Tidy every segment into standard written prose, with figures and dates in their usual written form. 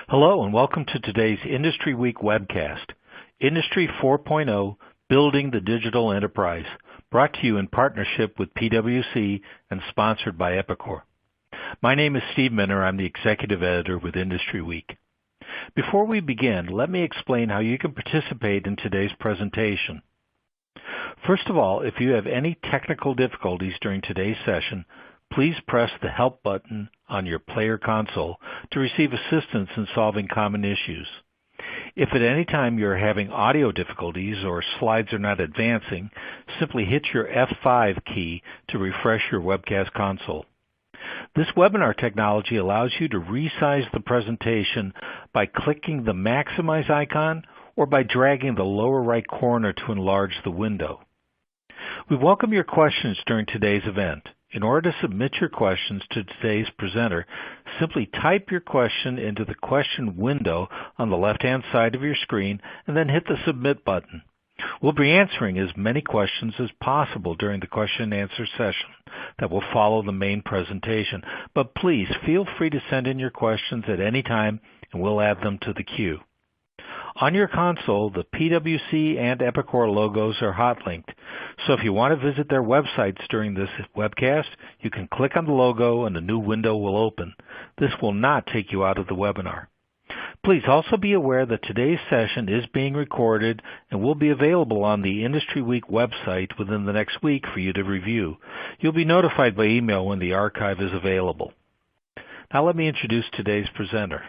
Hello and welcome to today's Industry Week webcast, Industry 4.0 Building the Digital Enterprise, brought to you in partnership with PwC and sponsored by Epicor. My name is Steve Minner. I'm the Executive Editor with Industry Week. Before we begin, let me explain how you can participate in today's presentation. First of all, if you have any technical difficulties during today's session, please press the Help button on your player console to receive assistance in solving common issues. If at any time you're having audio difficulties or slides are not advancing, simply hit your F5 key to refresh your webcast console. This webinar technology allows you to resize the presentation by clicking the Maximize icon or by dragging the lower right corner to enlarge the window. We welcome your questions during today's event. In order to submit your questions to today's presenter, simply type your question into the question window on the left-hand side of your screen and then hit the Submit button. We'll be answering as many questions as possible during the question and answer session that will follow the main presentation, but please feel free to send in your questions at any time and we'll add them to the queue. On your console, the PwC and Epicor logos are hot-linked, so if you want to visit their websites during this webcast, you can click on the logo and a new window will open. This will not take you out of the webinar. Please also be aware that today's session is being recorded and will be available on the Industry Week website within the next week for you to review. You'll be notified by email when the archive is available. Now let me introduce today's presenter.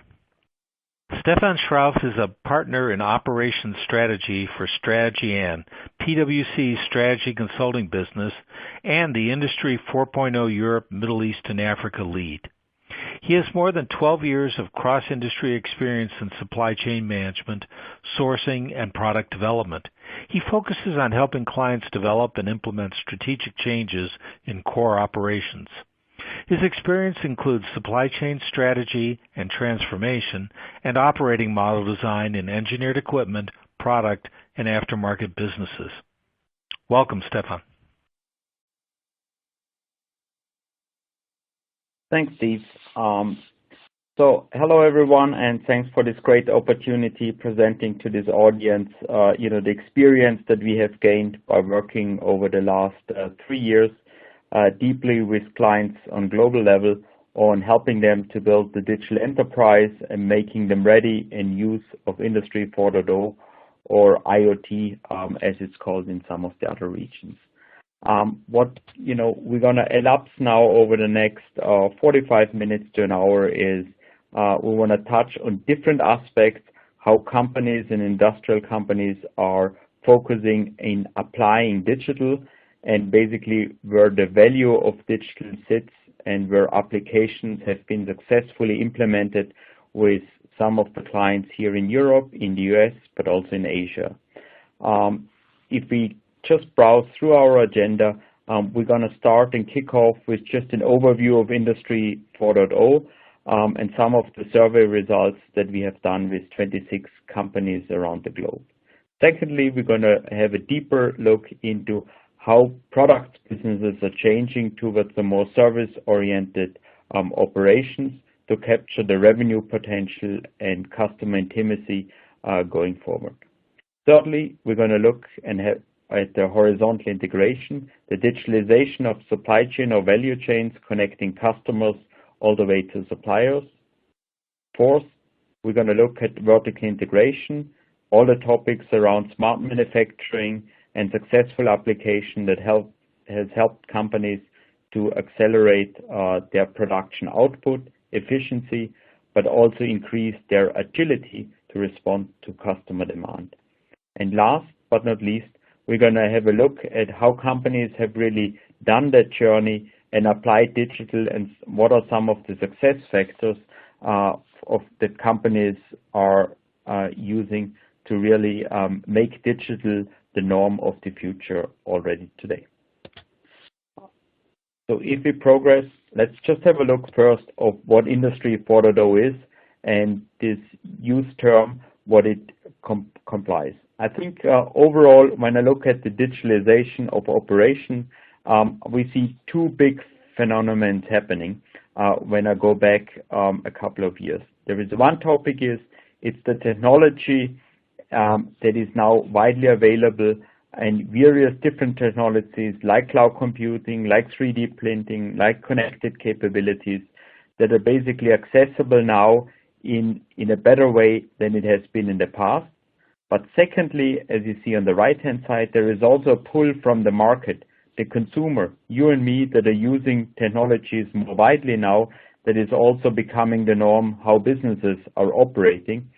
Stefan Schrauf is a partner in operations strategy for Strategy and PwC's strategy consulting business and the Industry 4.0 Europe, Middle East, and Africa lead. He has more than 12 years of cross-industry experience in supply chain management, sourcing, and product development. He focuses on helping clients develop and implement strategic changes in core operations. His experience includes supply chain strategy and transformation and operating model design in engineered equipment, product, and aftermarket businesses. Welcome, Stefan. Thanks, Steve. So hello, everyone, and thanks for this great opportunity presenting to this audience, the experience that we have gained by working over the last 3 years deeply with clients on global level on helping them to build the digital enterprise and making them ready in use of Industry 4.0 or IoT as it's called in some of the other regions. We're going to elapse now over the next 45 minutes to an hour is we want to touch on different aspects, how companies and industrial companies are focusing in applying digital and basically where the value of digital sits and where applications have been successfully implemented with some of the clients here in Europe, in the US, but also in Asia. If we just browse through our agenda, we're going to start and kick off with just an overview of Industry 4.0 and some of the survey results that we have done with 26 companies around the globe. Secondly, we're going to have a deeper look into how product businesses are changing towards the more service-oriented operations to capture the revenue potential and customer intimacy going forward. Thirdly, we're going to look at the horizontal integration, the digitalization of supply chain or value chains connecting customers all the way to suppliers. Fourth, we're going to look at vertical integration, all the topics around smart manufacturing and successful application that has helped companies to accelerate their production output, efficiency, but also increase their agility to respond to customer demand. And last but not least, we're going to have a look at how companies have really done that journey and applied digital and what are some of the success factors of the companies are using to really make digital the norm of the future already today. So if we progress, let's just have a look first of what Industry 4.0 is and this use term, what it complies. I think overall, when I look at the digitalization of operation, we see two big phenomena happening when I go back a couple of years. There is one topic it's the technology that is now widely available, and various different technologies like cloud computing, like 3D printing, like connected capabilities that are basically accessible now in a better way than it has been in the past. But secondly, as you see on the right-hand side, there is also a pull from the market, the consumer, you and me, that are using technologies more widely now, that is also becoming the norm how businesses are operating.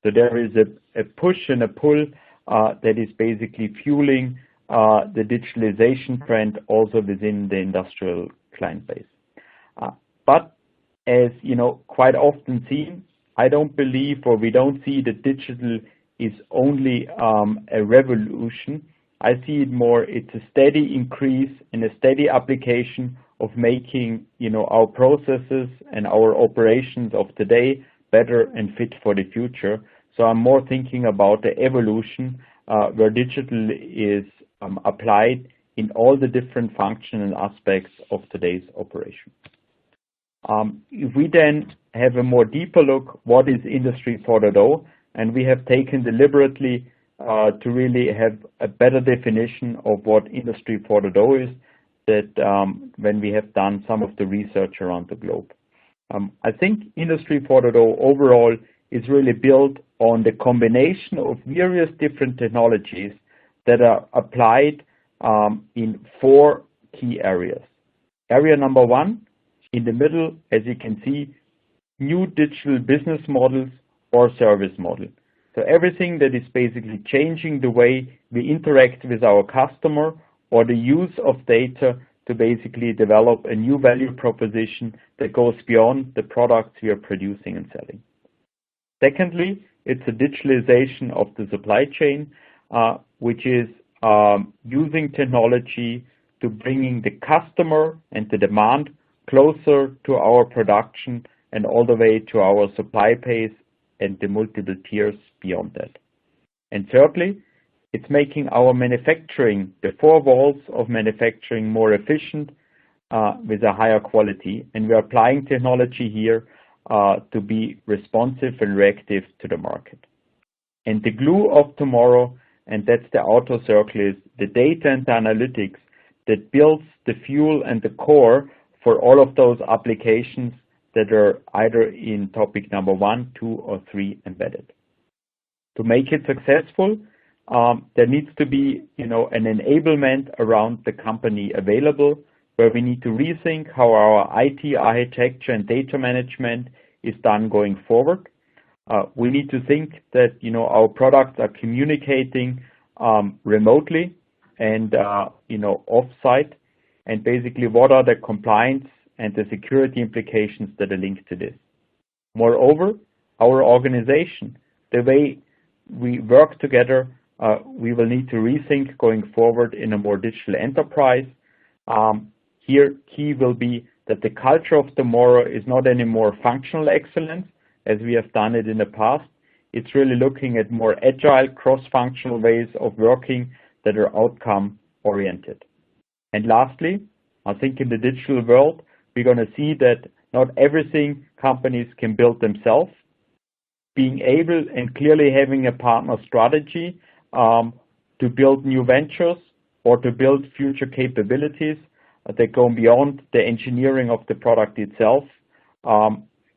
So there is a push and a pull that is basically fueling the digitalization trend also within the industrial client base. But as quite often seen, I don't believe, or we don't see that digital is only a revolution. I see it more, it's a steady increase and a steady application of making our processes and our operations of today better and fit for the future. So I'm more thinking about the evolution where digital is applied in all the different functional aspects of today's operation. If we then have a more deeper look, what is Industry 4.0? And we have taken deliberately to really have a better definition of what Industry 4.0 is, that when we have done some of the research around the globe. I think Industry 4.0 overall is really built on the combination of various different technologies that are applied in 4 key areas. Area number 1, in the middle, as you can see, new digital business models or service model. So everything that is basically changing the way we interact with our customer, or the use of data to basically develop a new value proposition that goes beyond the products we are producing and selling. Secondly, it's a digitalization of the supply chain, which is using technology to bringing the customer and the demand closer to our production and all the way to our supply base and the multiple tiers beyond that. And thirdly, it's making our manufacturing, the 4 walls of manufacturing, more efficient with a higher quality. And we're applying technology here to be responsive and reactive to the market. And the glue of tomorrow, and that's the outer circle, is the data and the analytics that builds the fuel and the core for all of those applications that are either in topic number 1, 2, or 3 embedded. To make it successful, there needs to be an enablement around the company available, where we need to rethink how our IT architecture and data management is done going forward. We need to think that our products are communicating remotely and off-site, and basically what are the compliance and the security implications that are linked to this. Moreover, our organization, the way we work together, we will need to rethink going forward in a more digital enterprise. Here, key will be that the culture of tomorrow is not anymore functional excellence, as we have done it in the past. It's really looking at more agile, cross-functional ways of working that are outcome-oriented. And lastly, I think in the digital world, we're going to see that not everything companies can build themselves. Being able and clearly having a partner strategy to build new ventures or to build future capabilities that go beyond the engineering of the product itself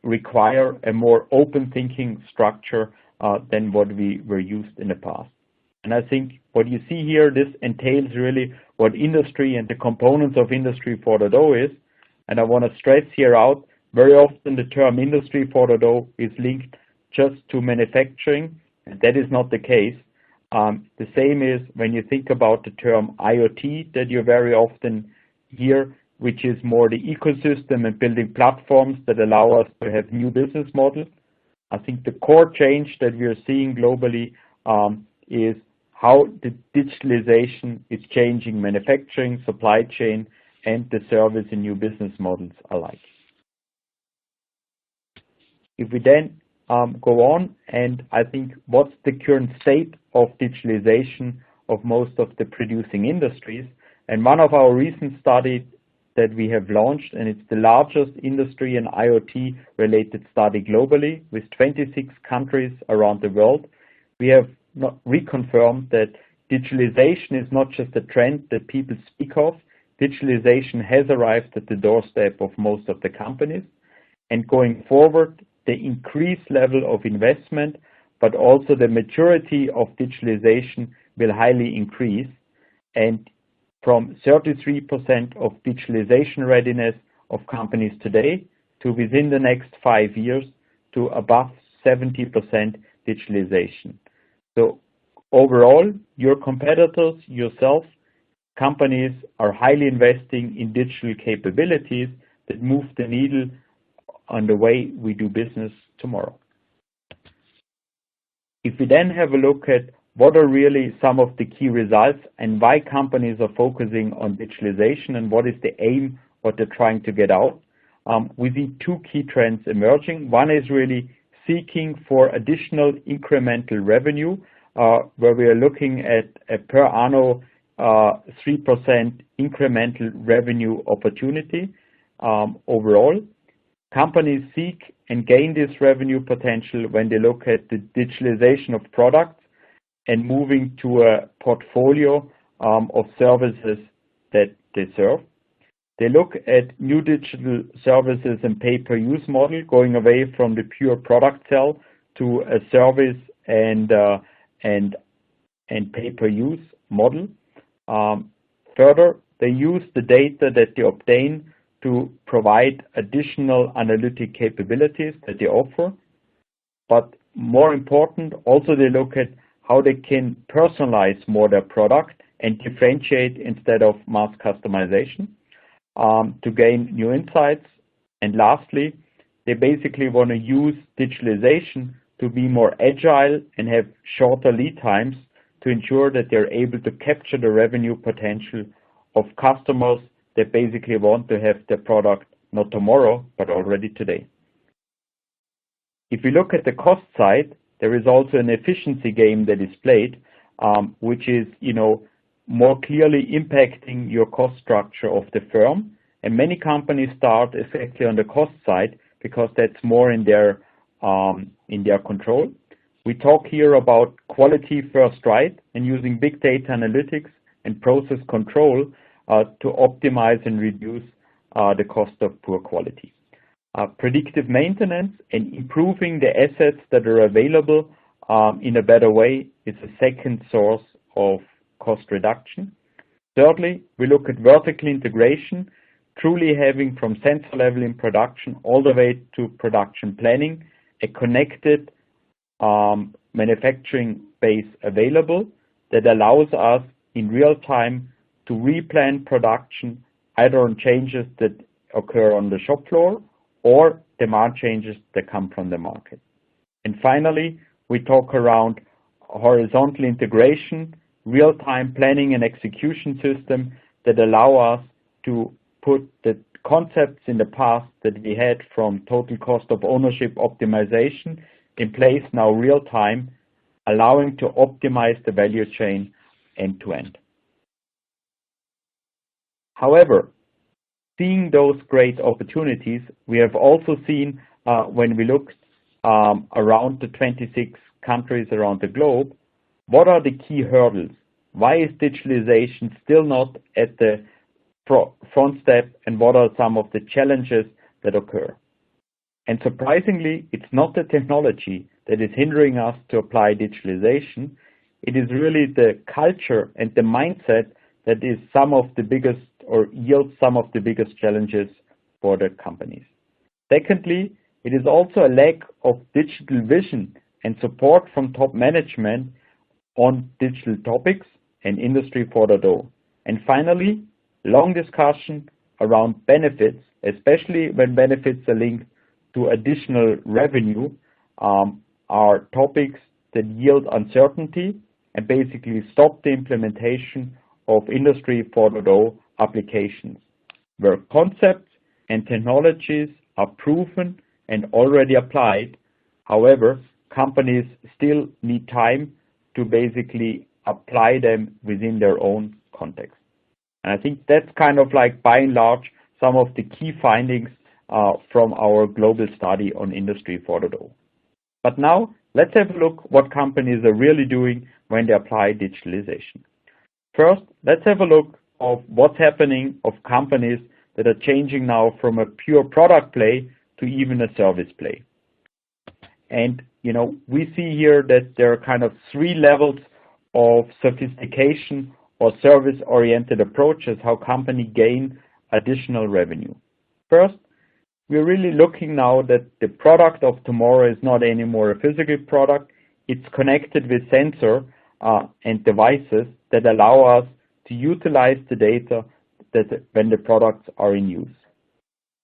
require a more open thinking structure than what we were used in the past. And I think what you see here, this entails really what industry and the components of Industry 4.0 is. And I want to stress here out, very often the term Industry 4.0 is linked just to manufacturing, and that is not the case. The same is when you think about the term IoT that you very often hear, which is more the ecosystem and building platforms that allow us to have new business models. I think the core change that we are seeing globally is how the digitalization is changing manufacturing, supply chain, and the service and new business models alike. If we then go on, and I think what's the current state of digitalization of most of the producing industries, and one of our recent studies that we have launched, and it's the largest industry and IoT-related study globally with 26 countries around the world. We have reconfirmed that digitalization is not just a trend that people speak of. Digitalization has arrived at the doorstep of most of the companies. And going forward, the increased level of investment, but also the maturity of digitalization will highly increase. And from 33% of digitalization readiness of companies today to within the next 5 years to above 70% digitalization. So overall, your competitors, yourself, companies are highly investing in digital capabilities that move the needle on the way we do business tomorrow. If we then have a look at what are really some of the key results and why companies are focusing on digitalization and what is the aim, what they're trying to get out, we see two key trends emerging. One is really seeking for additional incremental revenue, where we are looking at a per anno 3% incremental revenue opportunity overall. Companies seek and gain this revenue potential when they look at the digitalization of products and moving to a portfolio of services that they serve. They look at new digital services and pay-per-use model, going away from the pure product sell to a service and pay-per-use model. Further, they use the data that they obtain to provide additional analytic capabilities that they offer. But more important, also they look at how they can personalize more their product and differentiate instead of mass customization to gain new insights. And lastly, they basically want to use digitalization to be more agile and have shorter lead times to ensure that they're able to capture the revenue potential of customers that basically want to have their product not tomorrow, but already today. If we look at the cost side, there is also an efficiency game that is played, which is, more clearly impacting your cost structure of the firm. And many companies start exactly on the cost side because that's more in their control. We talk here about quality first right and using big data analytics and process control to optimize and reduce the cost of poor quality. Predictive maintenance and improving the assets that are available in a better way is a second source of cost reduction. Thirdly, we look at vertical integration, truly having from sensor level in production all the way to production planning, a connected manufacturing base available that allows us in real time to replan production either on changes that occur on the shop floor or demand changes that come from the market. And finally, we talk around horizontal integration, real-time planning and execution system that allow us to put the concepts in the past that we had from total cost of ownership optimization in place now real time, allowing to optimize the value chain end to end. However, seeing those great opportunities, we have also seen when we looked around the 26 countries around the globe, what are the key hurdles? Why is digitalization still not at the front step, and what are some of the challenges that occur? And surprisingly, it's not the technology that is hindering us to apply digitalization. It is really the culture and the mindset that is some of the biggest or yields some of the biggest challenges for the companies. Secondly, it is also a lack of digital vision and support from top management on digital topics and Industry 4.0. And finally, long discussion around benefits, especially when benefits are linked to additional revenue, are topics that yield uncertainty and basically stop the implementation of Industry 4.0 applications, where concepts and technologies are proven and already applied. However, companies still need time to basically apply them within their own context. And I think that's kind of like by and large some of the key findings from our global study on Industry 4.0. But now, let's have a look what companies are really doing when they apply digitalization. First, let's have a look of what's happening of companies that are changing now from a pure product play to even a service play. And we see here that there are kind of 3 levels of sophistication or service-oriented approaches how companies gain additional revenue. First, we're really looking now that the product of tomorrow is not anymore a physical product. It's connected with sensor and devices that allow us to utilize the data that when the products are in use.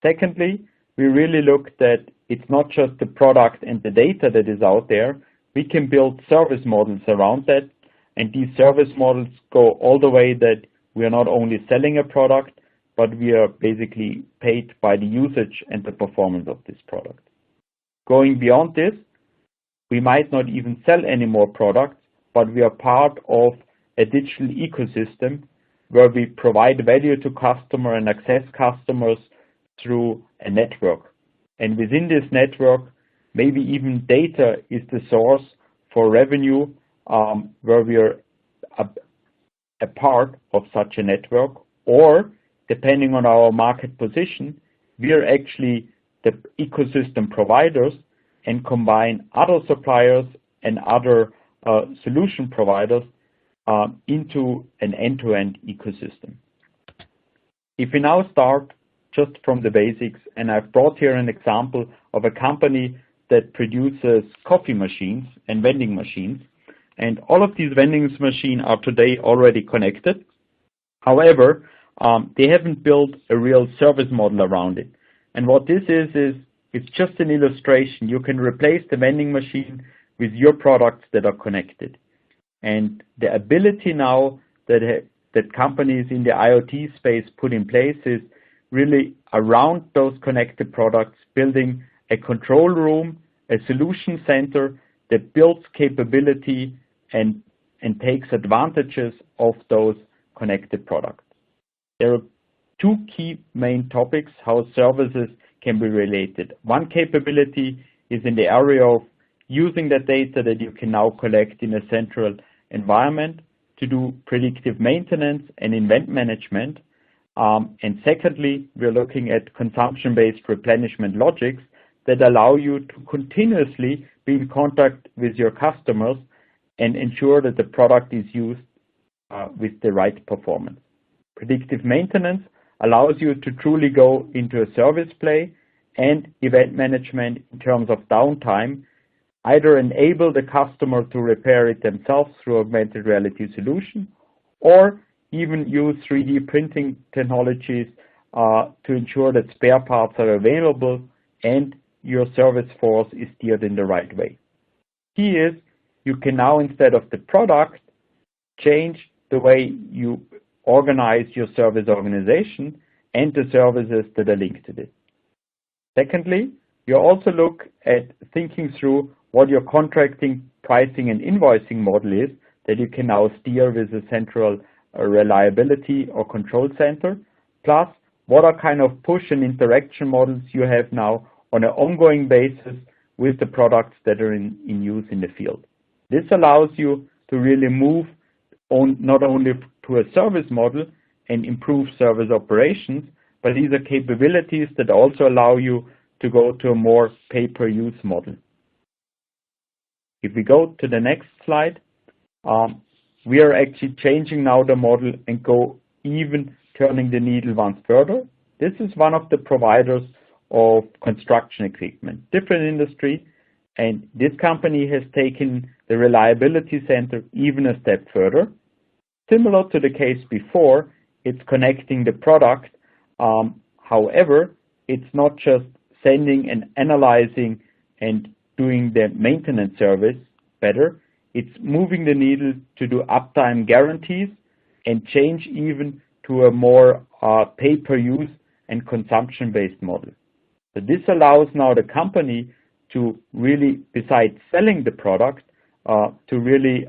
Secondly, we really look that it's not just the product and the data that is out there. We can build service models around that, and these service models go all the way that we are not only selling a product, but we are basically paid by the usage and the performance of this product. Going beyond this, we might not even sell any more products, but we are part of a digital ecosystem where we provide value to customers and access customers through a network. And within this network, maybe even data is the source for revenue, where we are a part of such a network, or depending on our market position, we are actually the ecosystem providers and combine other suppliers and other solution providers into an end-to-end ecosystem. If we now start just from the basics, and I've brought here an example of a company that produces coffee machines and vending machines, and all of these vending machines are today already connected. However, they haven't built a real service model around it. And what this is it's just an illustration. You can replace the vending machine with your products that are connected. And the ability now that companies in the IoT space put in place is really around those connected products, building a control room, a solution center that builds capability and takes advantages of those connected products. There are 2 key main topics how services can be related. One capability is in the area of using the data that you can now collect in a central environment to do predictive maintenance and event management. And secondly, we're looking at consumption-based replenishment logics that allow you to continuously be in contact with your customers and ensure that the product is used with the right performance. Predictive maintenance allows you to truly go into a service play, and event management in terms of downtime either enable the customer to repair it themselves through augmented reality solution, or even use 3D printing technologies to ensure that spare parts are available and your service force is steered in the right way. Key is you can now, instead of the product, change the way you organize your service organization and the services that are linked to it. Secondly, you also look at thinking through what your contracting, pricing, and invoicing model is that you can now steer with a central reliability or control center, plus what are kind of push and interaction models you have now on an ongoing basis with the products that are in use in the field. This allows you to really move on not only to a service model and improve service operations, but these are capabilities that also allow you to go to a more pay-per-use model. If we go to the next slide, we are actually changing now the model and go even turning the needle once further. This is one of the providers of construction equipment, different industry, and this company has taken the reliability center even a step further. Similar to the case before, it's connecting the product. However, it's not just sending and analyzing and doing the maintenance service better. It's moving the needle to do uptime guarantees and change even to a more pay-per-use and consumption-based model. So this allows now the company to really, besides selling the product, to really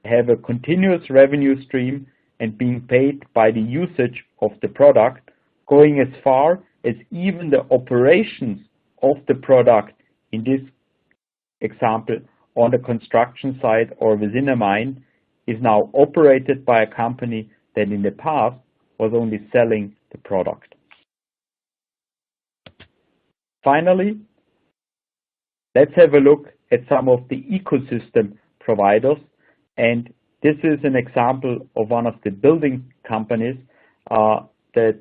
have a continuous revenue stream and being paid by the usage of the product going as far as even the operations of the product, in this example, on the construction site or within a mine, is now operated by a company that in the past was only selling the product. Finally, let's have a look at some of the ecosystem providers, and this is an example of one of the building companies that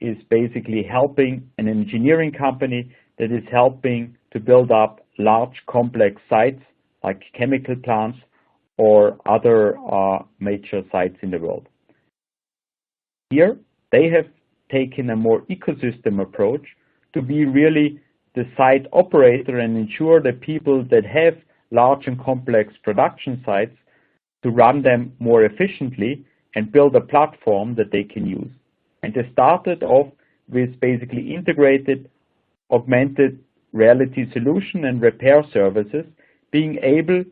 is basically helping an engineering company that is helping to build up large complex sites like chemical plants or other major sites in the world. Here, they have taken a more ecosystem approach to be really the site operator and ensure that people that have large and complex production sites to run them more efficiently and build a platform that they can use. And they started off with basically integrated augmented reality solution and repair services, being able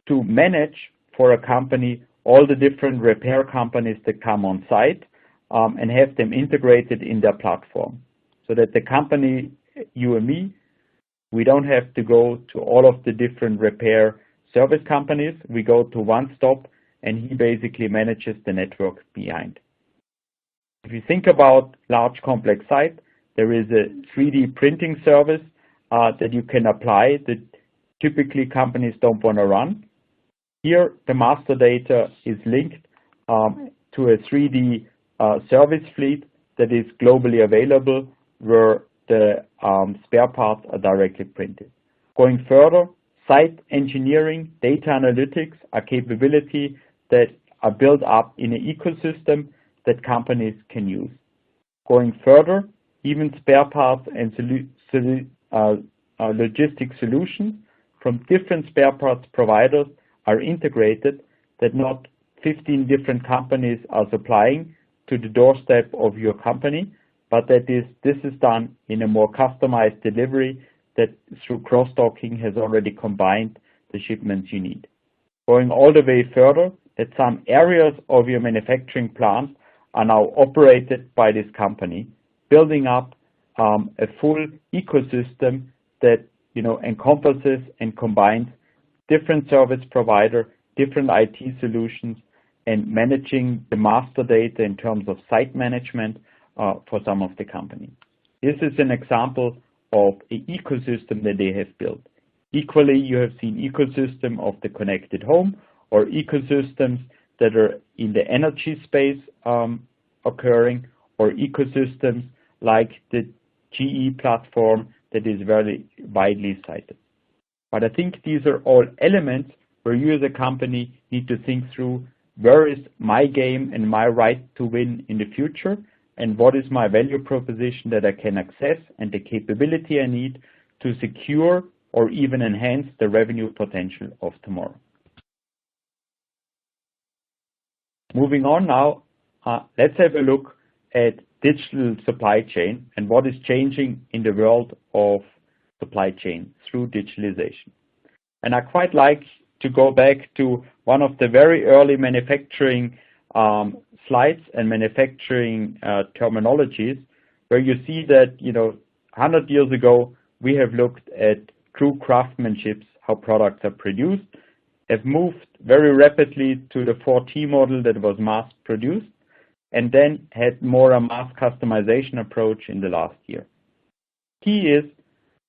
to manage for a company all the different repair companies that come on site and have them integrated in their platform. So that the company, you and me, we don't have to go to all of the different repair service companies. We go to one stop and he basically manages the network behind. If you think about large complex site, there is a 3D printing service that you can apply that typically companies don't want to run. Here, the master data is linked to a 3D service fleet that is globally available where the spare parts are directly printed. Going further, site engineering, data analytics are capability that are built up in an ecosystem that companies can use. Going further, even spare parts and logistic solutions from different spare parts providers are integrated that not 15 different companies are supplying to the doorstep of your company, but that this is done in a more customized delivery that through cross-docking has already combined the shipments you need. Going all the way further, that some areas of your manufacturing plant are now operated by this company, building up a full ecosystem that encompasses and combines different service provider, different IT solutions, and managing the master data in terms of site management for some of the companies. This is an example of an ecosystem that they have built. Equally, you have seen ecosystem of the connected home or ecosystems that are in the energy space occurring, or ecosystems like the GE platform that is very widely cited. But I think these are all elements where you as a company need to think through where is my game and my right to win in the future, and what is my value proposition that I can access and the capability I need to secure or even enhance the revenue potential of tomorrow. Moving on now, let's have a look at digital supply chain and what is changing in the world of supply chain through digitalization. And I quite like to go back to one of the very early manufacturing slides and manufacturing terminologies, where you see that 100 years ago we have looked at true craftsmanship, how products are produced, have moved very rapidly to the 4T model that was mass produced, and then had more a mass customization approach in the last year. Key is,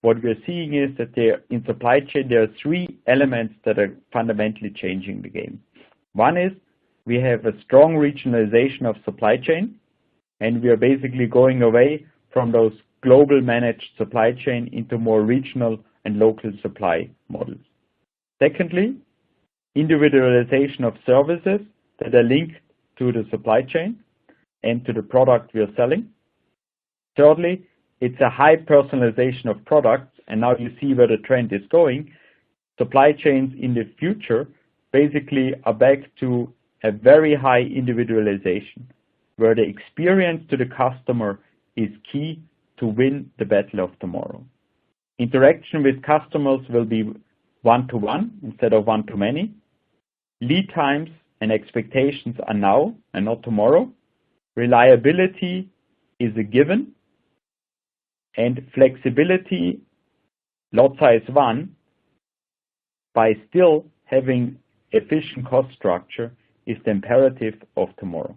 what we're seeing is that in supply chain there are three elements that are fundamentally changing the game. One is we have a strong regionalization of supply chain, and we are basically going away from those global managed supply chain into more regional and local supply models. Secondly, individualization of services that are linked to the supply chain and to the product we are selling. Thirdly, it's a high personalization of products, and now you see where the trend is going. Supply chains in the future basically are back to a very high individualization, where the experience to the customer is key to win the battle of tomorrow. Interaction with customers will be one-to-one instead of one-to-many. Lead times and expectations are now and not tomorrow. Reliability is a given, and flexibility, lot size 1, by still having efficient cost structure, is the imperative of tomorrow.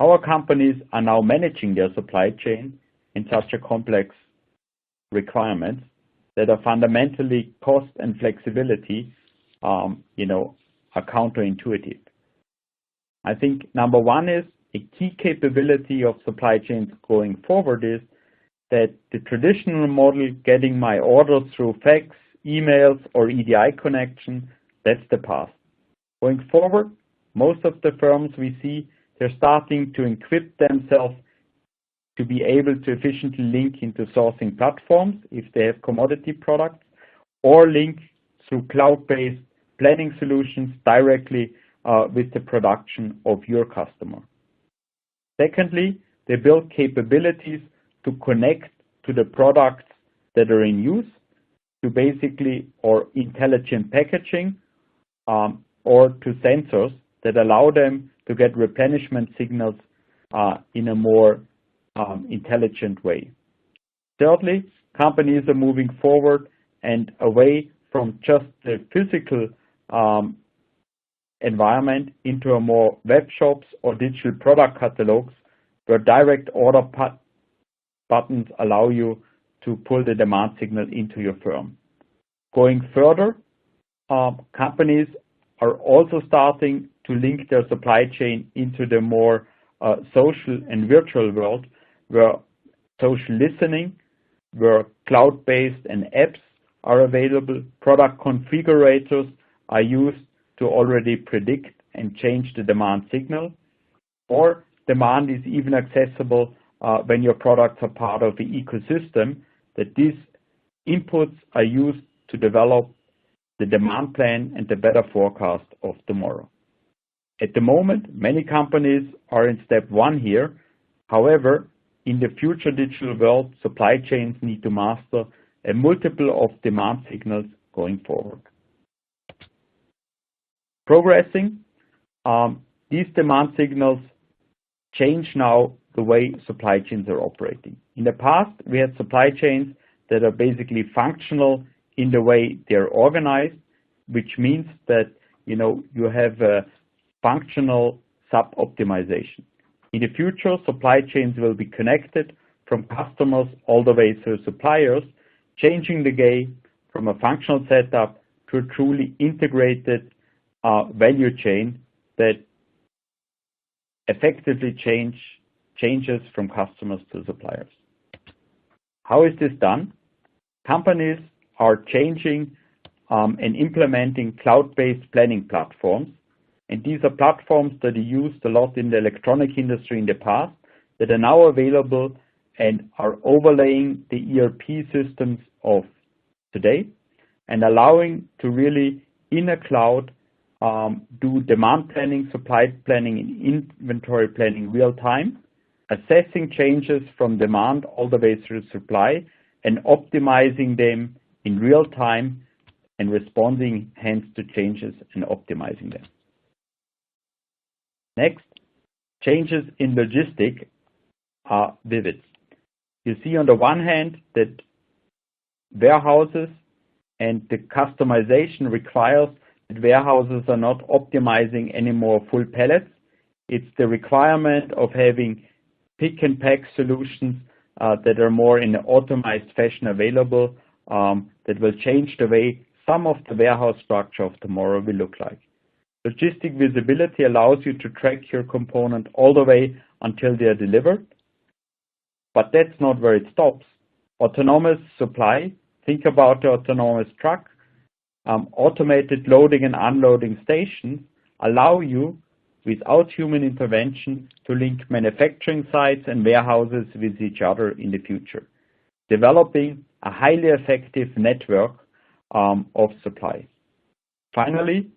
Our companies are now managing their supply chain in such a complex requirements that are fundamentally cost and flexibility, are counterintuitive. I think number one is a key capability of supply chains going forward is that the traditional model, getting my orders through fax, emails, or EDI connection, that's the past. Going forward, most of the firms we see, they're starting to equip themselves to be able to efficiently link into sourcing platforms if they have commodity products, or link through cloud-based planning solutions directly with the production of your customer. Secondly, they build capabilities to connect to the products that are in use, to basically, or intelligent packaging, or to sensors that allow them to get replenishment signals in a more intelligent way. Thirdly, companies are moving forward and away from just the physical environment into a more web shops or digital product catalogs where direct order buttons allow you to pull the demand signal into your firm. Going further, companies are also starting to link their supply chain into the more social and virtual world, where social listening, where cloud-based and apps are available, product configurators are used to already predict and change the demand signal, or demand is even accessible when your products are part of the ecosystem, that these inputs are used to develop the demand plan and the better forecast of tomorrow. At the moment, many companies are in step 1 here. However, in the future digital world, supply chains need to master a multiple of demand signals going forward. Progressing, these demand signals change now the way supply chains are operating. In the past, we had supply chains that are basically functional in the way they're organized, which means that you have a functional sub-optimization. In the future, supply chains will be connected from customers all the way through suppliers, changing the game from a functional setup to a truly integrated value chain that effectively changes from customers to suppliers. How is this done? Companies are changing and implementing cloud-based planning platforms. And these are platforms that are used a lot in the electronic industry in the past that are now available and are overlaying the ERP systems of today and allowing to really, in a cloud, do demand planning, supply planning, and inventory planning real time, assessing changes from demand all the way through supply, and optimizing them in real time and responding hence to changes and optimizing them. Next, changes in logistics are vivid. You see on the one hand that warehouses and the customization requires that warehouses are not optimizing any more full pallets. It's the requirement of having pick and pack solutions that are more in an automized fashion available that will change the way some of the warehouse structure of tomorrow will look like. Logistic visibility allows you to track your component all the way until they are delivered. But that's not where it stops. Autonomous supply, think about the autonomous truck. Automated loading and unloading stations allow you, without human intervention, to link manufacturing sites and warehouses with each other in the future, developing a highly effective network of supply. Finally,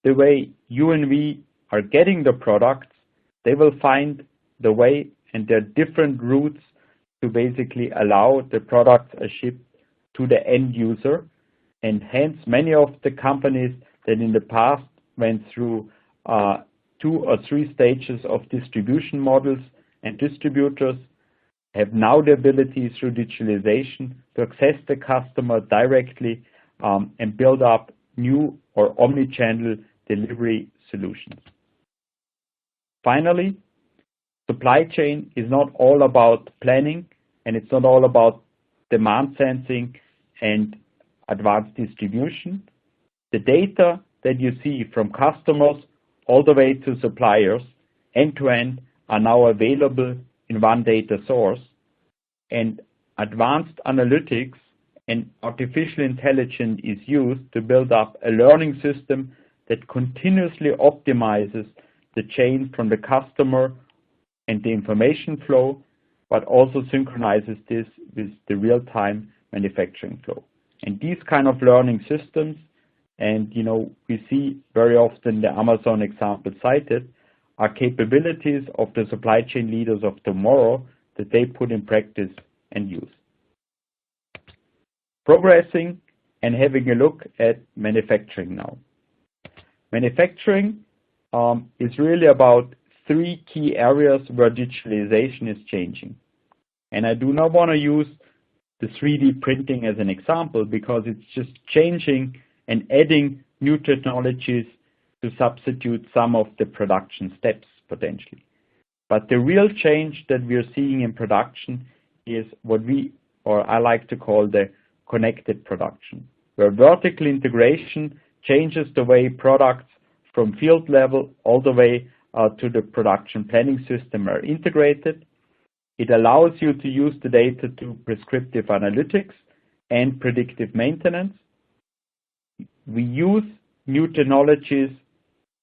the way you and we are getting the products, they will find the way, and there are different routes to basically allow the products are shipped to the end user. And hence, many of the companies that in the past went through 2 or 3 stages of distribution models and distributors have now the ability through digitalization to access the customer directly and build up new or omni-channel delivery solutions. Finally, supply chain is not all about planning, and it's not all about demand sensing and advanced distribution. The data that you see from customers all the way to suppliers end-to-end are now available in one data source, and advanced analytics and artificial intelligence is used to build up a learning system that continuously optimizes the chain from the customer and the information flow, but also synchronizes this with the real-time manufacturing flow. And these kind of learning systems, and we see very often the Amazon example cited, are capabilities of the supply chain leaders of tomorrow that they put in practice and use. Progressing and having a look at manufacturing now. Manufacturing is really about three key areas where digitalization is changing. And I do not want to use the 3D printing as an example because it's just changing and adding new technologies to substitute some of the production steps potentially. But the real change that we are seeing in production is what I like to call the connected production, where vertical integration changes the way products from field level all the way to the production planning system are integrated. It allows you to use the data to prescriptive analytics and predictive maintenance. We use new technologies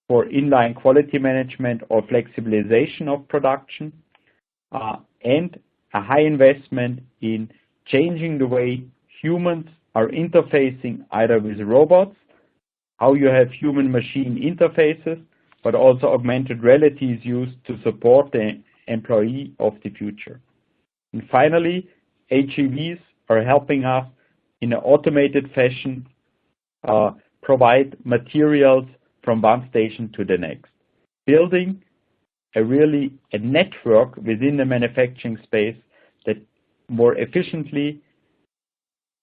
for inline quality management or flexibilization of production, and a high investment in changing the way humans are interfacing either with robots, how you have human-machine interfaces, but also augmented reality is used to support the employee of the future. And finally, HEVs are helping us in an automated fashion provide materials from one station to the next, building a network within the manufacturing space that more efficiently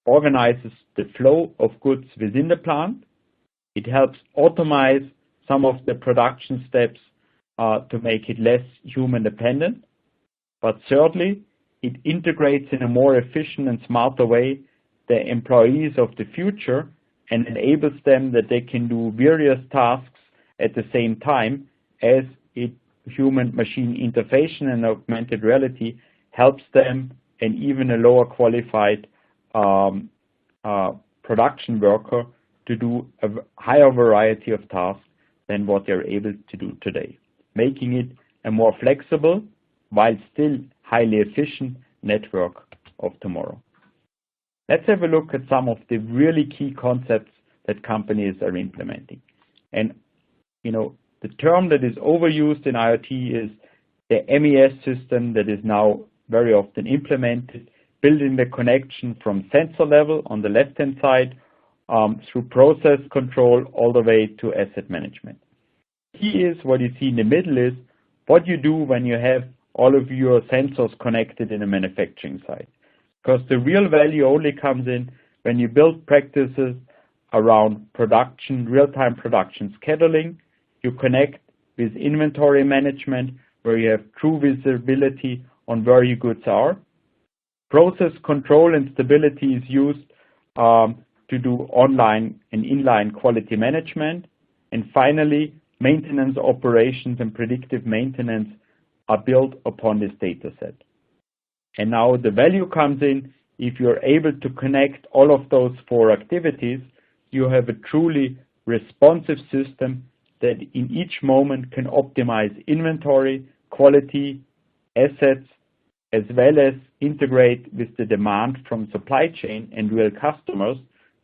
organizes the flow of goods within the plant. It helps automate some of the production steps to make it less human dependent. But thirdly, it integrates in a more efficient and smarter way the employees of the future and enables them that they can do various tasks at the same time as human-machine interface and augmented reality helps them, and even a lower qualified production worker to do a higher variety of tasks than what they're able to do today, making it a more flexible while still highly efficient network of tomorrow. Let's have a look at some of the really key concepts that companies are implementing. And the term that is overused in IoT is the MES system that is now very often implemented, building the connection from sensor level on the left-hand side through process control all the way to asset management. Key is what you see in the middle is what you do when you have all of your sensors connected in a manufacturing site. Because the real value only comes in when you build practices around production, real-time production scheduling. You connect with inventory management where you have true visibility on where your goods are. Process control and stability is used to do online and inline quality management. And finally, maintenance operations and predictive maintenance are built upon this data set. And now the value comes in if you're able to connect all of those four activities, you have a truly responsive system that in each moment can optimize inventory, quality, assets, as well as integrate with the demand from supply chain and real customers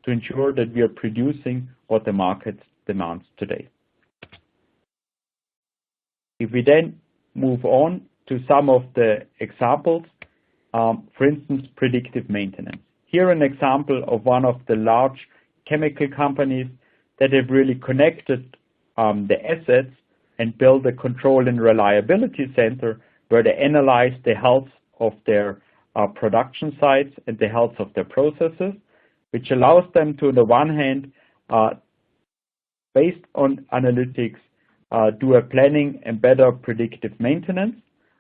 to ensure that we are producing what the market demands today. If we then move on to some of the examples, for instance, predictive maintenance. Here an example of one of the large chemical companies that have really connected the assets and built a control and reliability center where they analyze the health of their production sites and the health of their processes, which allows them to, on the one hand, based on analytics, do a planning and better predictive maintenance,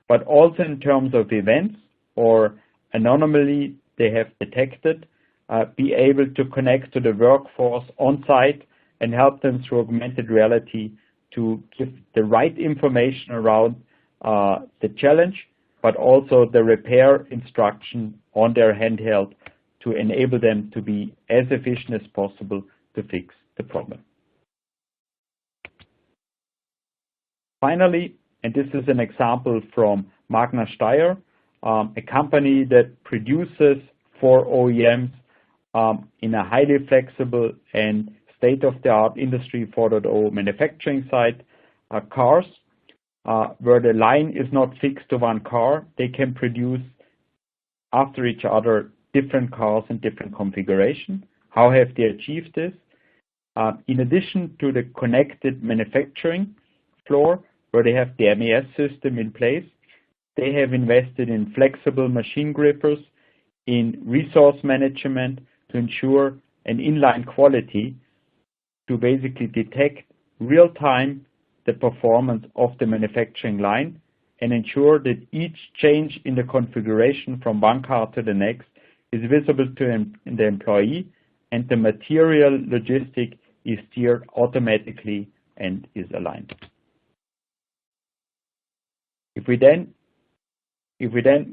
but also in terms of events or anomaly they have detected, be able to connect to the workforce on site and help them through augmented reality to give the right information around the challenge, but also the repair instruction on their handheld to enable them to be as efficient as possible to fix the problem. Finally, and this is an example from Magna Steyr, a company that produces for OEMs in a highly flexible and state-of-the-art Industry 4.0 manufacturing site, cars, where the line is not fixed to one car. They can produce after each other different cars in different configuration. How have they achieved this? In addition to the connected manufacturing floor, where they have the MES system in place, they have invested in flexible machine grippers, in resource management to ensure an inline quality to basically detect real-time the performance of the manufacturing line and ensure that each change in the configuration from one car to the next is visible to the employee and the material logistic is steered automatically and is aligned. If we then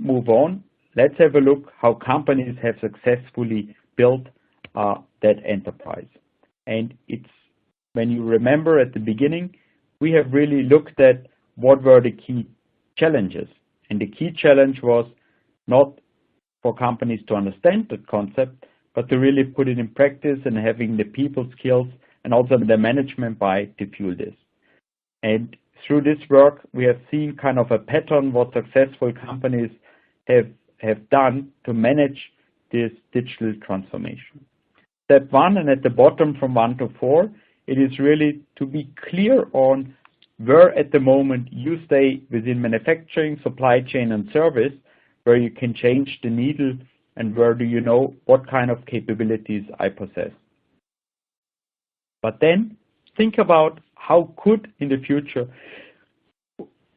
move on, let's have a look how companies have successfully built that enterprise. And it's, when you remember at the beginning, we have really looked at what were the key challenges. And the key challenge was not for companies to understand the concept, but to really put it in practice and having the people skills and also the management buy to fuel this. And through this work, we have seen kind of a pattern what successful companies have done to manage this digital transformation. Step one, and at the bottom from 1 to 4, it is really to be clear on where at the moment you stay within manufacturing, supply chain, and service, where you can change the needle and where do you know what kind of capabilities I possess. But then think about how could in the future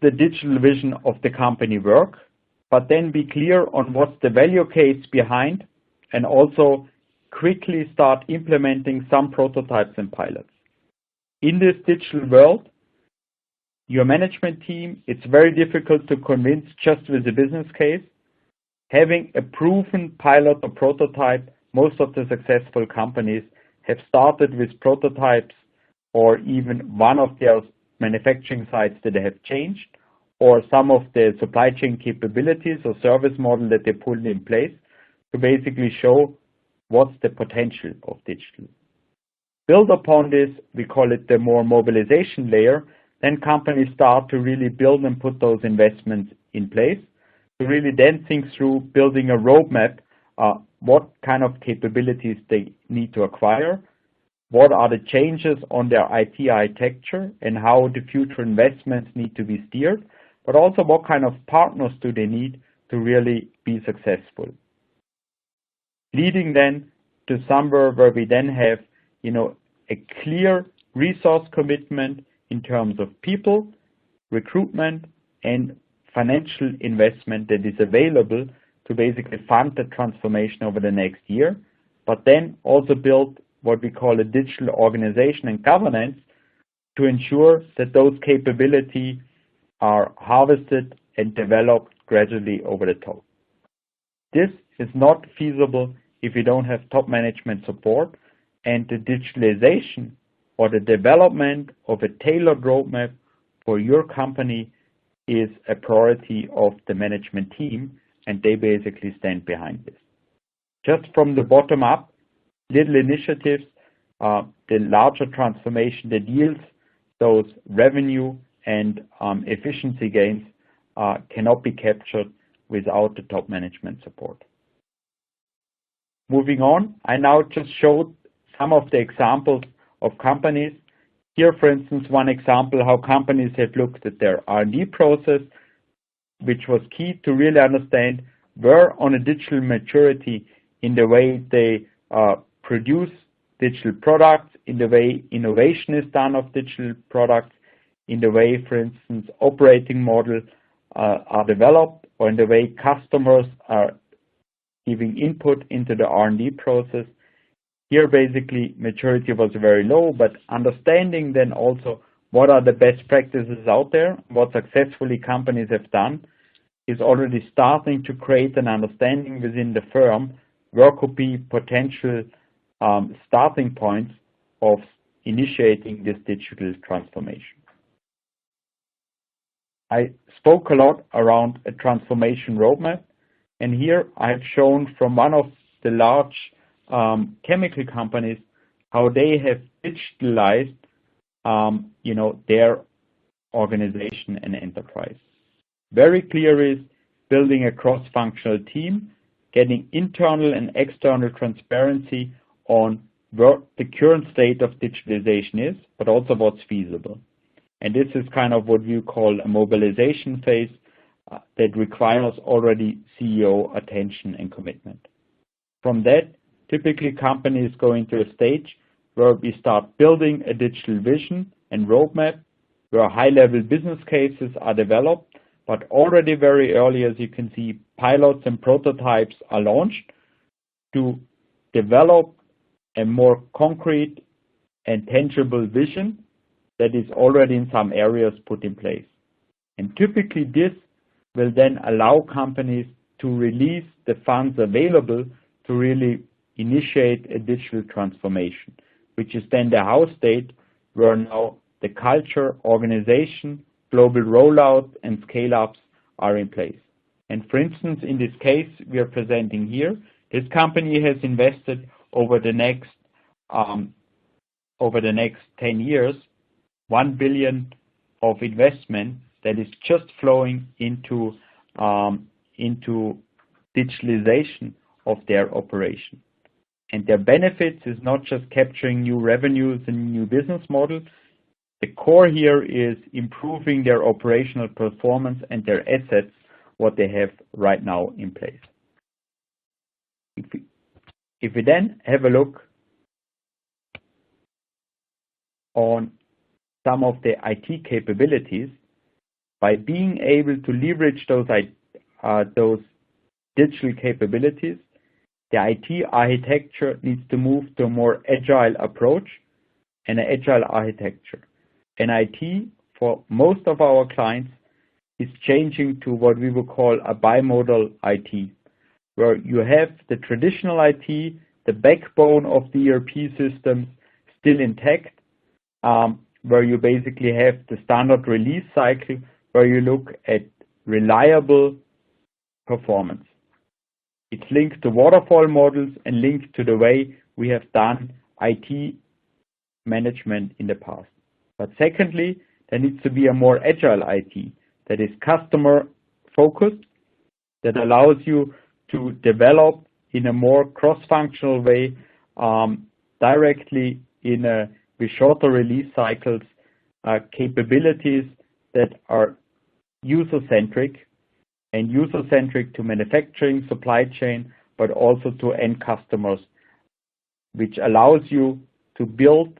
the digital vision of the company work, but then be clear on what's the value case behind and also quickly start implementing some prototypes and pilots. In this digital world, your management team, it's very difficult to convince just with a business case. Having a proven pilot or prototype, most of the successful companies have started with prototypes or even one of their manufacturing sites that they have changed, or some of the supply chain capabilities or service model that they put in place to basically show what's the potential of digital. Build upon this, we call it the more mobilization layer, then companies start to really build and put those investments in place to really then think through building a roadmap, what kind of capabilities they need to acquire, what are the changes on their IT architecture and how the future investments need to be steered, but also what kind of partners do they need to really be successful. Leading then to somewhere where we then have, a clear resource commitment in terms of people, recruitment, and financial investment that is available to basically fund the transformation over the next year, but then also build what we call a digital organization and governance to ensure that those capabilities are harvested and developed gradually over the top. This is not feasible if you don't have top management support, and the digitalization or the development of a tailored roadmap for your company is a priority of the management team, and they basically stand behind this. Just from the bottom up, little initiatives, the larger transformation that yields those revenue and efficiency gains cannot be captured without the top management support. Moving on, I now just showed some of the examples of companies. Here, for instance, one example how companies have looked at their R&D process which was key to really understand where on a digital maturity in the way they produce digital products, in the way innovation is done of digital products, in the way, for instance, operating models are developed, or in the way customers are giving input into the R&D process. Here, basically, maturity was very low, but understanding then also what are the best practices out there, what successfully companies have done, is already starting to create an understanding within the firm where could be potential starting points of initiating this digital transformation. I spoke a lot around a transformation roadmap, and here I've shown from one of the large chemical companies how they have digitalized their organization and enterprise. Very clear is building a cross-functional team, getting internal and external transparency on where the current state of digitalization is, but also what's feasible. And this is kind of what you call a mobilization phase that requires already CEO attention and commitment. From that, typically companies go into a stage where we start building a digital vision and roadmap, where high-level business cases are developed, but already very early, as you can see, pilots and prototypes are launched to develop a more concrete and tangible vision that is already in some areas put in place. And typically this will then allow companies to release the funds available to really initiate a digital transformation, which is then the house state where now the culture, organization, global rollout, and scale-ups are in place. And for instance, in this case we are presenting here, this company has invested over the next 10 years, 1 billion of investment that is just flowing into digitalization of their operation. And their benefits is not just capturing new revenues and new business models. The core here is improving their operational performance and their assets, what they have right now in place. If we then have a look on some of the IT capabilities, by being able to leverage those digital capabilities, the IT architecture needs to move to a more agile approach and an agile architecture. And IT, for most of our clients, is changing to what we would call a bimodal IT, where you have the traditional IT, the backbone of the ERP system still intact, where you basically have the standard release cycle, where you look at reliable performance. It's linked to waterfall models and linked to the way we have done IT management in the past. But secondly, there needs to be a more agile IT that is customer focused, that allows you to develop in a more cross-functional way, directly with shorter release cycles, capabilities that are user-centric, and user-centric to manufacturing, supply chain, but also to end customers, which allows you to build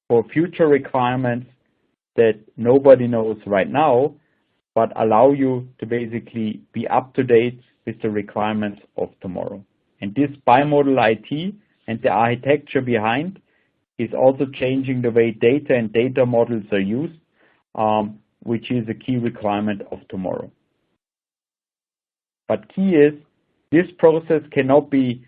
for future requirements that nobody knows right now, but allow you to basically be up to date with the requirements of tomorrow. And this bimodal IT and the architecture behind is also changing the way data and data models are used, which is a key requirement of tomorrow. But key is, this process cannot be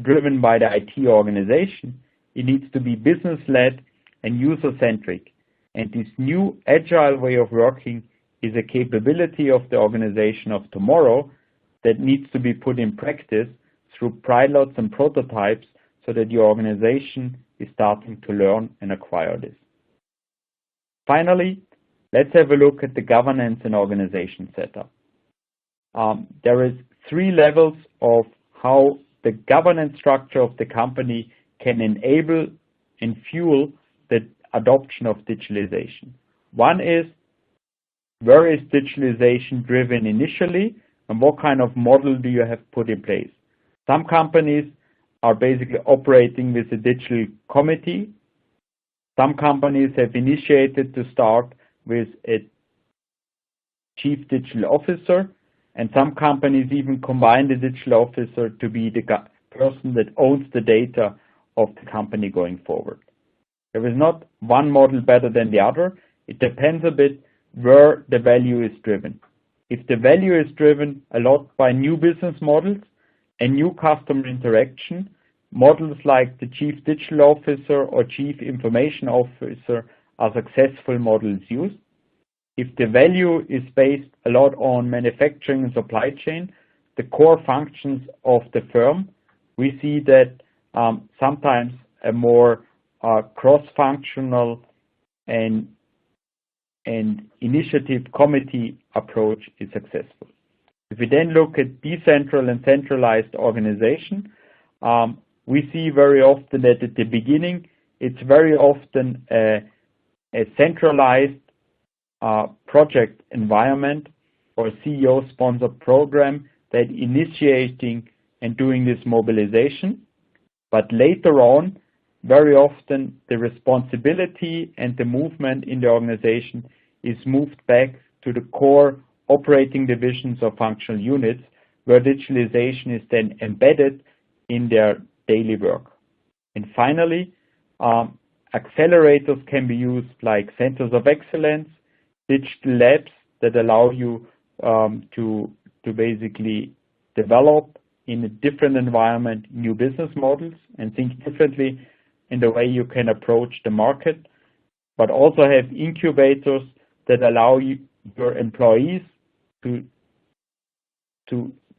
driven by the IT organization. It needs to be business-led and user-centric. And this new agile way of working is a capability of the organization of tomorrow that needs to be put in practice through pilots and prototypes so that your organization is starting to learn and acquire this. Finally, let's have a look at the governance and organization setup. There is 3 levels of how the governance structure of the company can enable and fuel the adoption of digitalization. One is where is digitalization driven initially, and what kind of model do you have put in place? Some companies are basically operating with a digital committee. Some companies have initiated to start with a chief digital officer, and some companies even combine the digital officer to be the person that owns the data of the company going forward. There is not one model better than the other. It depends a bit where the value is driven. If the value is driven a lot by new business models and new customer interaction, models like the chief digital officer or chief information officer are successful models used. If the value is based a lot on manufacturing and supply chain, the core functions of the firm, we see that sometimes a more cross-functional and initiative committee approach is successful. If we then look at decentral and centralized organization, we see very often that at the beginning, it's very often a centralized project environment or CEO-sponsored program that initiating and doing this mobilization. But later on, very often the responsibility and the movement in the organization is moved back to the core operating divisions or functional units, where digitalization is then embedded in their daily work. And finally, accelerators can be used like centers of excellence, digital labs that allow you to basically develop in a different environment new business models and think differently in the way you can approach the market, but also have incubators that allow your employees to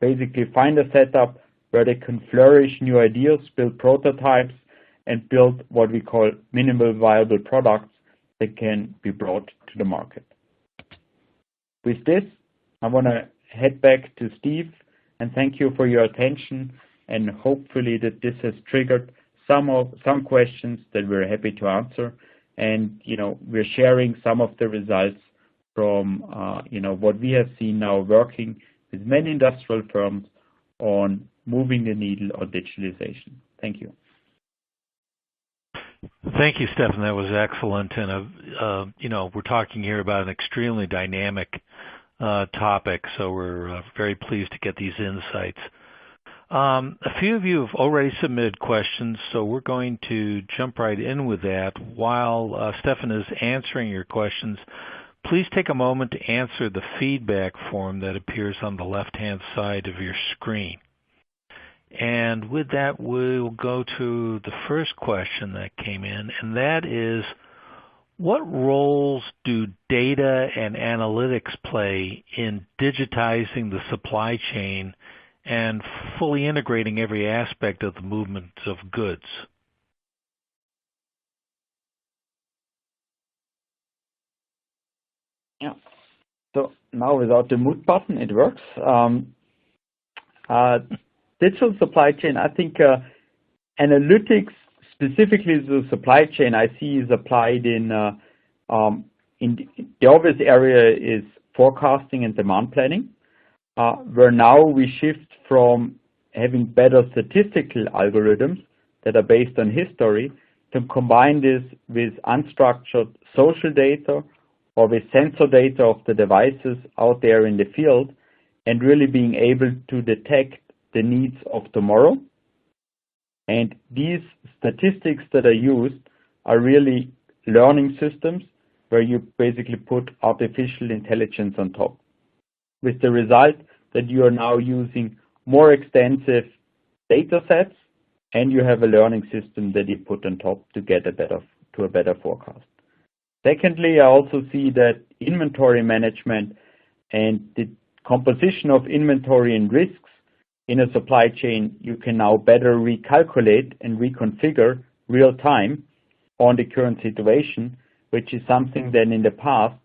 basically find a setup where they can flourish new ideas, build prototypes, and build what we call minimal viable products that can be brought to the market. With this, I want to head back to Steve and thank you for your attention, and hopefully that this has triggered some questions that we're happy to answer. And we're sharing some of the results from what we have seen now working with many industrial firms on moving the needle on digitalization. Thank you. Thank you, Stefan. That was excellent. And we're talking here about an extremely dynamic topic, so we're very pleased to get these insights. A few of you have already submitted questions, so we're going to jump right in with that. While Stefan is answering your questions, please take a moment to answer the feedback form that appears on the left-hand side of your screen. And with that, we'll go to the first question that came in, and that is, what roles do data and analytics play in digitizing the supply chain and fully integrating every aspect of the movement of goods? Yeah. So now without the mute button, it works. Digital supply chain, I think analytics, specifically the supply chain, I see is applied in the obvious area is forecasting and demand planning, where now we shift from having better statistical algorithms that are based on history to combine this with unstructured social data or with sensor data of the devices out there in the field, and really being able to detect the needs of tomorrow. And these statistics that are used are really learning systems where you basically put artificial intelligence on top, with the result that you are now using more extensive data sets and you have a learning system that you put on top to get a better forecast. Secondly, I also see that inventory management and the composition of inventory and risks in a supply chain, you can now better recalculate and reconfigure real time on the current situation, which is something that in the past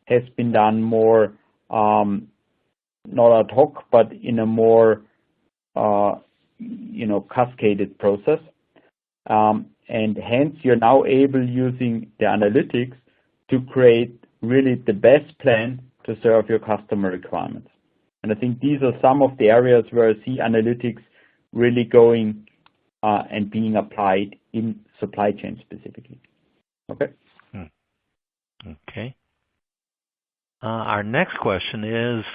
has been done more not ad hoc, but in a more cascaded process. And hence you're now able, using the analytics, to create really the best plan to serve your customer requirements. And I think these are some of the areas where I see analytics really going and being applied in supply chain specifically. Okay. Okay. Our next question is,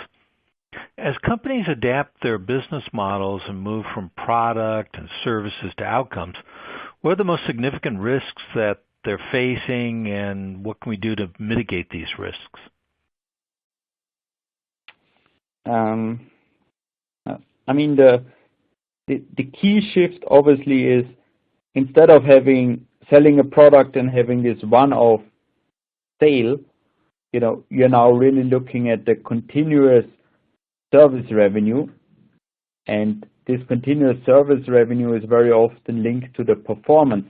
as companies adapt their business models and move from product and services to outcomes, what are the most significant risks that they're facing, and what can we do to mitigate these risks? I mean, the key shift obviously is, instead of selling a product and having this one-off sale, you're now really looking at the continuous service revenue, and this continuous service revenue is very often linked to the performance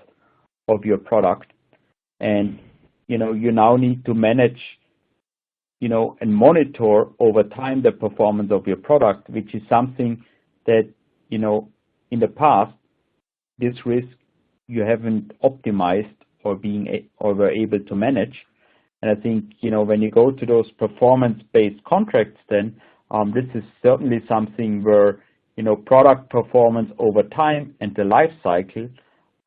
of your product. And you now need to manage and monitor over time the performance of your product, which is something that in the past, this risk you haven't optimized or were able to manage. And I think when you go to those performance-based contracts, then this is certainly something where product performance over time and the life cycle,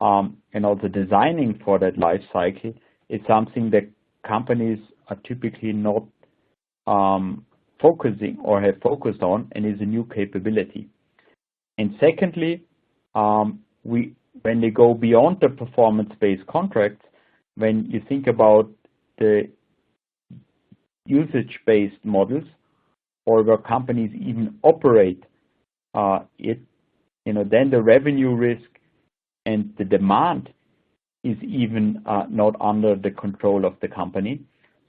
and also designing for that life cycle, is something that companies are typically not focusing or have focused on, and is a new capability. And secondly, when they go beyond the performance-based contracts, when you think about the usage-based models, or where companies even operate then the revenue risk and the demand is even not under the control of the company.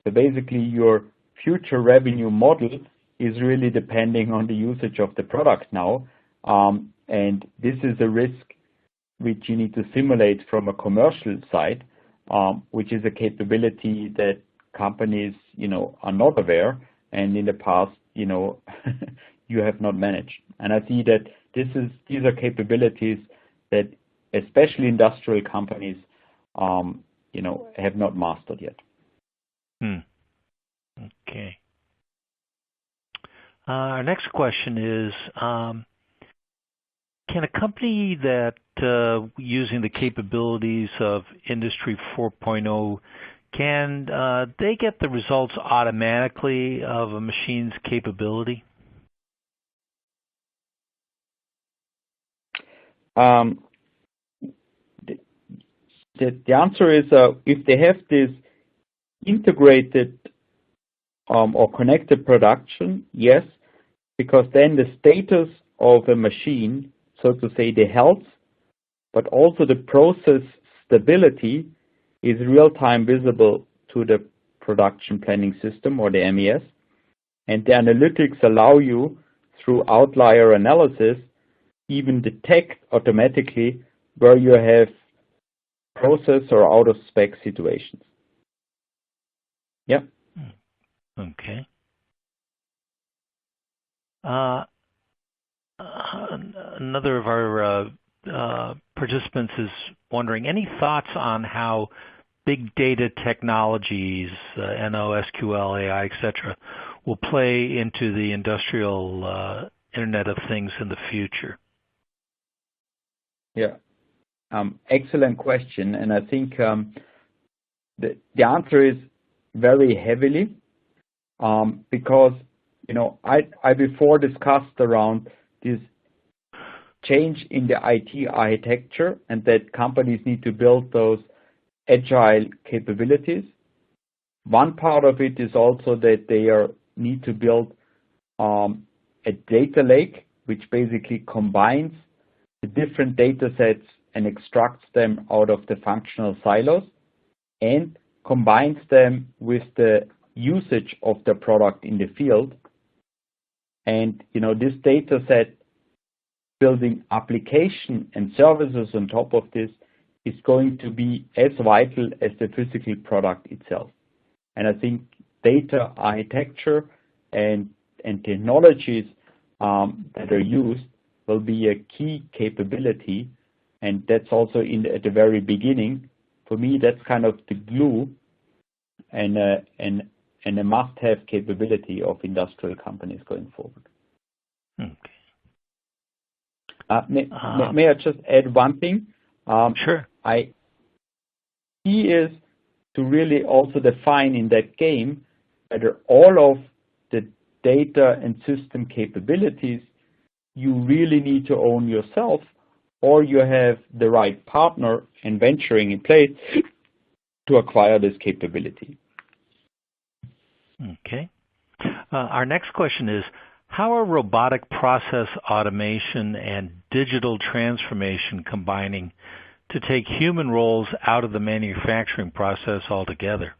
So basically, your future revenue model is really depending on the usage of the product now, and this is a risk which you need to simulate from a commercial side, which is a capability that companies are not aware, and in the past you have not managed. And I see that these are capabilities that especially industrial companies have not mastered yet. Okay. Our next question is, can a company that using the capabilities of Industry 4.0, can they get the results automatically of a machine's capability? The answer is, if they have this integrated or connected production, yes, because then the status of a machine, so to say, the health, but also the process stability, is real-time visible to the production planning system, or the MES, and the analytics allow you, through outlier analysis, even detect automatically where you have process or out-of-spec situations. Yeah. Okay. Another of our participants is wondering, any thoughts on how big data technologies, NO, SQL, AI, etc., will play into the industrial Internet of Things in the future? Yeah, excellent question, and I think the answer is very heavily, because I before discussed around this change in the IT architecture, and that companies need to build those agile capabilities. One part of it is also that they need to build a data lake, which basically combines the different data sets and extracts them out of the functional silos and combines them with the usage of the product in the field. And this data set, building application and services on top of this, is going to be as vital as the physical product itself. And I think data architecture and technologies that are used will be a key capability, and that's also at the very beginning. For me, that's kind of the glue and and a must-have capability of industrial companies going forward. Okay. May I just add one thing? Sure. Key is to really also define in that game whether all of the data and system capabilities you really need to own yourself, or you have the right partner and venturing in place to acquire this capability. Okay. Our next question is, how are robotic process automation and digital transformation combining to take human roles out of the manufacturing process altogether?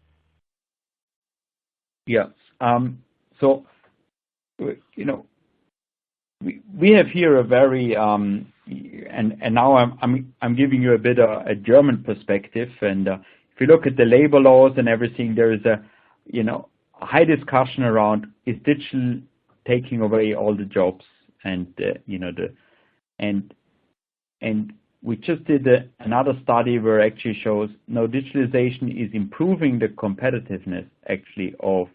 Yeah. So, we have here a very and now I'm giving you a bit of a German perspective, and if you look at the labor laws and everything, there is a high discussion around, is digital taking away all the jobs, and and we just did another study where actually shows no, digitalization is improving the competitiveness actually of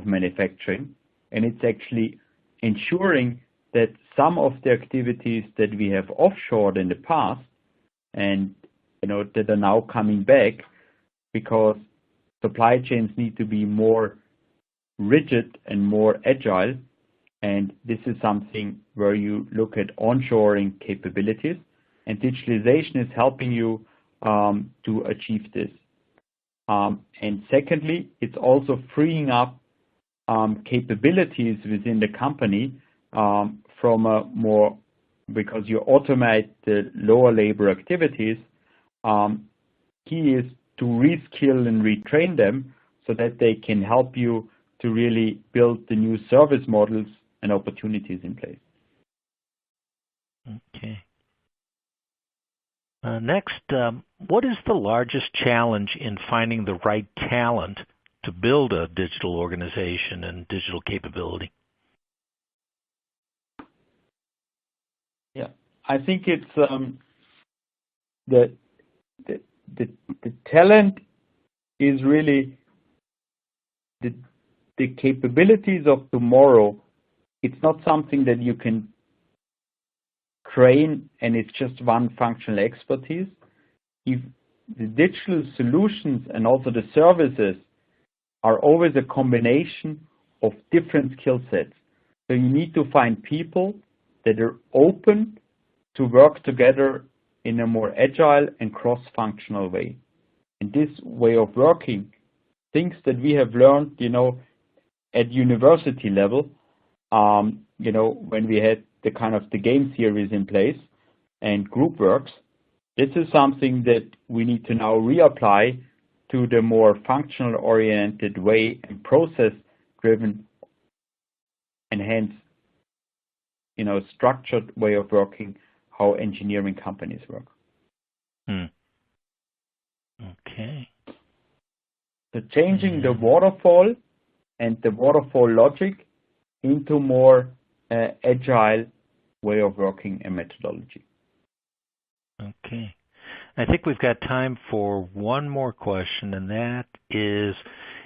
manufacturing, and it's actually ensuring that some of the activities that we have offshored in the past and that are now coming back because supply chains need to be more rigid and more agile, and this is something where you look at onshoring capabilities, and digitalization is helping you to achieve this. And secondly, it's also freeing up capabilities within the company from a more, because you automate the lower labor activities. Key is to reskill and retrain them so that they can help you to really build the new service models and opportunities in place. Okay. Next, what is the largest challenge in finding the right talent to build a digital organization and digital capability? Yeah, I think it's the talent is really the capabilities of tomorrow. It's not something that you can train and it's just one functional expertise. If the digital solutions and also the services are always a combination of different skill sets. So you need to find people that are open to work together in a more agile and cross-functional way. And this way of working, things that we have learned, at university level, when we had the kind of the game theories in place and group works, this is something that we need to now reapply to the more functional oriented way and process driven and hence, structured way of working, how engineering companies work. Okay. So changing the waterfall and the waterfall logic into more agile way of working and methodology. Okay. I think we've got time for one more question, and that is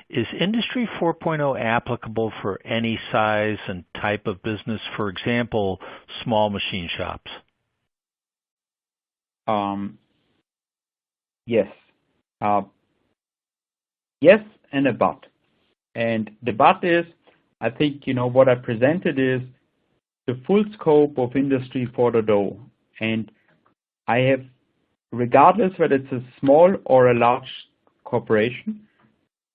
Industry 4.0 applicable for any size and type of business, for example, small machine shops? Yes. Yes and a but. And the but is, I think, what I presented is the full scope of Industry 4.0. And I have, regardless whether it's a small or a large corporation,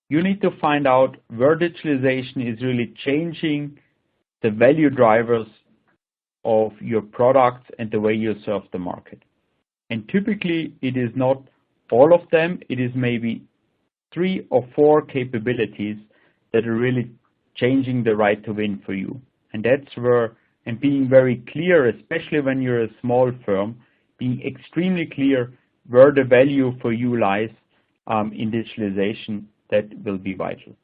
you need to find out where digitalization is really changing the value drivers of your products and the way you serve the market. And typically, it is not all of them. It is maybe 3 or 4 capabilities that are really changing the right to win for you. And that's where, and being very clear, especially when you're a small firm, being extremely clear where the value for you lies in digitalization, that will be vital.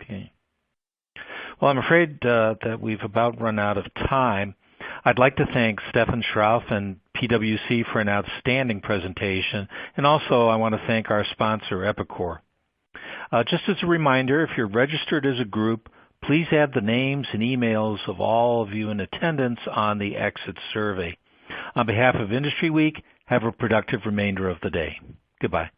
Okay. Well, I'm afraid that we've about run out of time. I'd like to thank Stefan Schrauf and PwC for an outstanding presentation, and also I want to thank our sponsor, Epicor. Just as a reminder, if you're registered as a group, please add the names and emails of all of you in attendance on the exit survey. On behalf of Industry Week, have a productive remainder of the day. Goodbye.